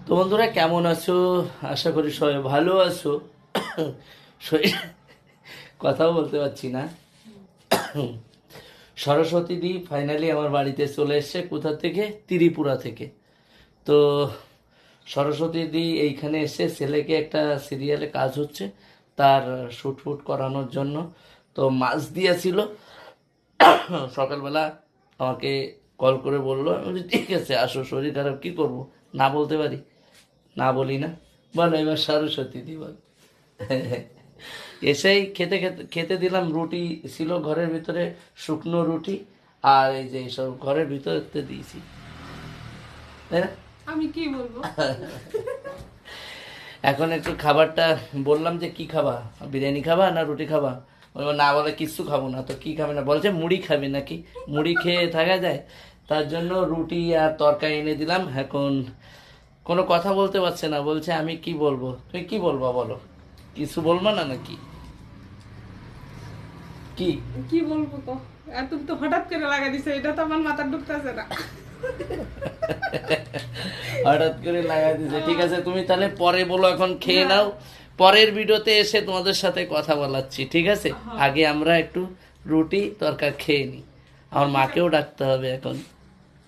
তো বন্ধুরা কেমন আছো? আশা করি সবাই ভালো আছো। শরীর কথাও বলতে পারছি না। সরস্বতী দি ফাইনালি আমার বাড়িতে চলে এসছে। কোথা থেকে? ত্রিপুরা থেকে। তো সরস্বতী দি এইখানে এসে ছেলেকে একটা সিরিয়ালে কাজ হচ্ছে, তার শুট ফুট করানোর জন্য। তো মাছ দিয়েছিল সকালবেলা, আমাকে কল করে বললো। আমি বলি ঠিক আছে আসো, শরীর খারাপ কী করবো, না বলতে পারি? না বলি না। বলো এবার সরস্বতী দি বল। এসেই খেতে খেতে খেতে দিলাম। রুটি ছিল ঘরের ভিতরে, শুকনো রুটি, আর এই যে সব ঘরের ভিতরে দিয়েছি, তাই না? আমি কি বলবো? এখন একটু খাবারটা বললাম যে কি খাবা, বিরিয়ানি খাবা না রুটি খাবা? বলবো না, বলে কিচ্ছু খাবো না। তো কি খাবে না? বলছে মুড়ি খাবে নাকি, মুড়ি খেয়ে থাকা যায়? তার জন্য রুটি আর তরকারি এনে দিলাম। এখন কোনো কথা বলতে পারছে না, বলছে আমি কি বলবো। তুমি কি বলবা বলো, কিছু বলবো না নাকি? কি কি বলবো তো? আর তুমি তো হঠাৎ করে লাগা দিছো, এটা তো আমার মাথা ঢুকতেছে না। হঠাৎ করে লাগাই দিছে। ঠিক আছে তুমি তাহলে পরে বলো, এখন খেয়ে নাও। পরের ভিডিওতে এসে তোমাদের সাথে কথা বলাচ্ছি, ঠিক আছে? আগে আমরা একটু রুটি তরকারি খেয়ে নিই, আমার মাকেও ডাকতে হবে এখন।